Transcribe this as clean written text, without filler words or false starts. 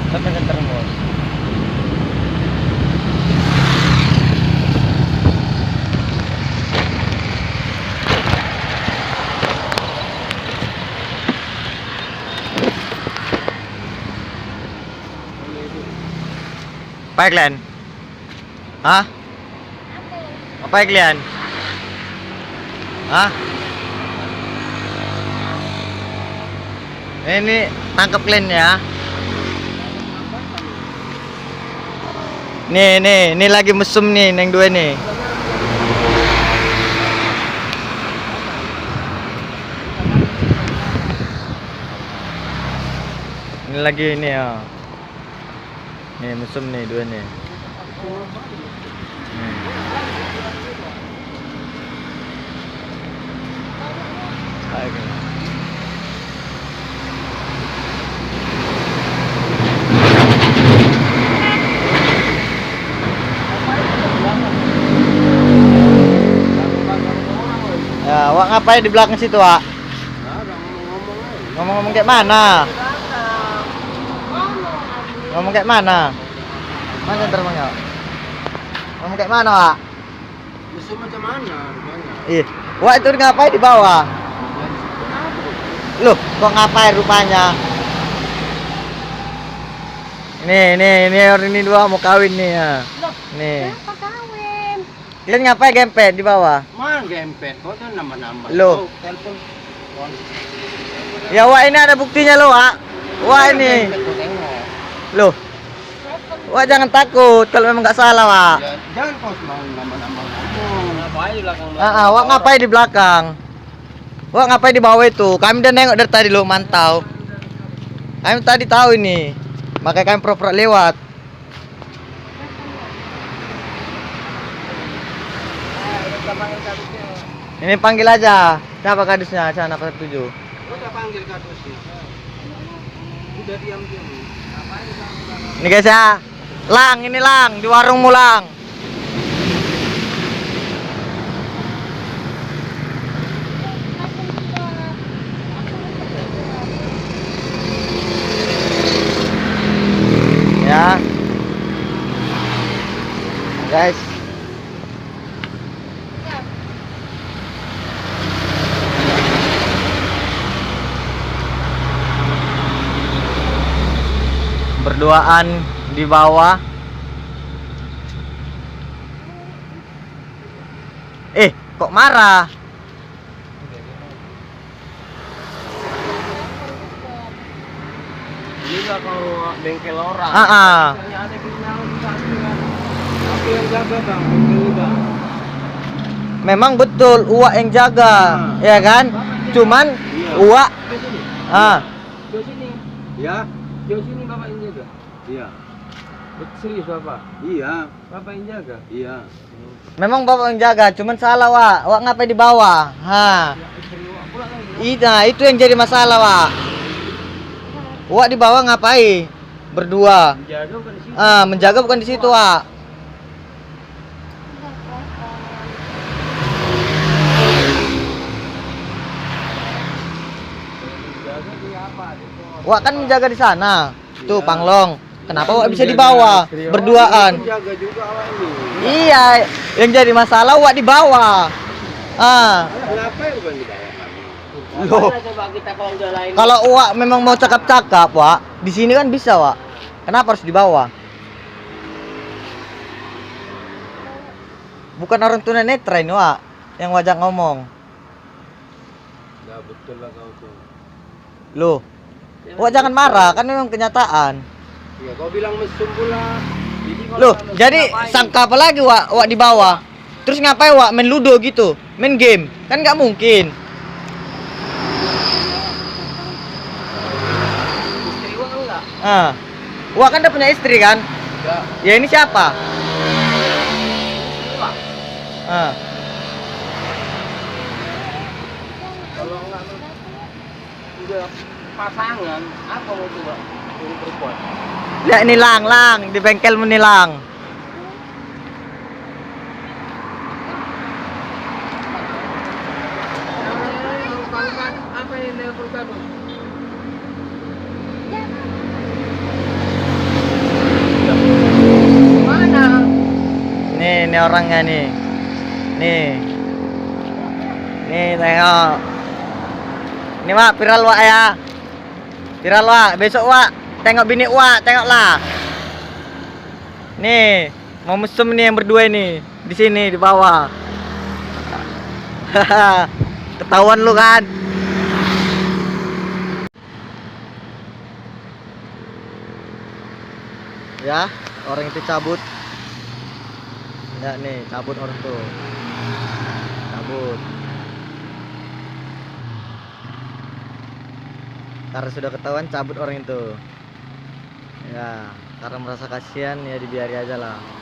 Sampai ke termos. Apa kalian? Hah? Apa kalian? Hah? Ini tangkap kalian ya. Nih lagi mesum nih, neng dua nih. Ini lagi ini ya. Nih mesum nih dua nih. Oke. Ya, Wak ngapain di belakang situ, Wak? Ngomong-ngomong kayak mana? Ngomong kayak mana? Mana terbangnya? Ngomong kayak mana, Wak? Musuh macam mana? Ih, Wak itu ngapain di bawah? Loh, kok ngapain rupanya? Ini orang ini dua mau kawin nih ya. Nih. Kenapa kawin? Kalian ngapain gempet di bawah? Mana gempet? Kau tuh nama-nama. Loh. Telepon. Ya Wak ini ada buktinya loh, Wak. Wak ini. Gempet, kau tengok. Loh. Wak jangan takut kalau memang nggak salah, Wak. Ya, jangan kau mau nama-nama ngomong. Ngapain di belakang? Wak ngapain di belakang? Wak ngapain di bawah itu? Kami udah nengok dari tadi lo mantau. Kami tadi tahu ini. Makanya kami pura-pura lewat. Ini panggil aja. Siapa kadusnya? Sana 47. Udah panggil kadusnya. Udah diam-diam. Ini guys ya. Lang, ini Lang di warungmu Lang. Ya. Guys. Berduaan di bawah. Kok marah? Ini lah kalau bengkel orang. Heeh. Ada kriminal di sana kan. Tapi yang jaga bang, bengkel bang. Memang betul Uwak yang jaga, ya kan? Cuman Iya. Uwak Di sini. Di sini. Ya. Di sini bapak yang jaga. Iya. Serius bapak? Iya. Bapak yang jaga? Iya. memang bapak yang jaga, cuman salah Wak ngapain di bawah? Itu yang jadi masalah Wak di bawah ngapain? Berdua. Menjaga bukan di sini. Menjaga bukan di situ Wak. Menjaga di apa? Wak kan menjaga di sana. Tuh Panglong. Kenapa Wak bisa di bawah? Berduaan. Jaga juga awak ini. Iya, yang jadi masalah Wak di bawah. Kenapa ya bukan di bawah? Loh. Coba kita kalau udah lain. Kalau Wak memang mau cakap-cakap, Wak, di sini kan bisa, Wak. Kenapa harus di bawah? Bukan orang tunanetra ini, Wak, yang wajah ngomong. Ya betul lah kau tuh. Loh. Wak jangan marah, kan memang kenyataan. Ya kau bilang mesum pula. Loh, jadi sangka apa lagi Wak di bawah? Terus ngapain Wak main ludo gitu? Main game? Kan nggak mungkin. Istri Wak enggak? Wak kan udah punya istri kan? Ya. Ya ini siapa? Wak. Kalau enggak udah pasangan, apa mau coba untuk berbuat? Lihat ini Lang, di bengkel menilang. Apa yang dia perlu? nih orangnya nih. Nih. Nih tengok. Ini Wak, viral Wak ya. Viral Wak, besok Wak. Tengok bini Wak, tengoklah. Nih, mau mesum nih yang berdua ini. Di sini di bawah. Ketahuan lu kan. Ya, orang itu cabut. Ya nih, cabut orang tuh. Cabut. Karena sudah ketahuan cabut orang itu. Ya, karena merasa kasihan ya dibiari aja lah.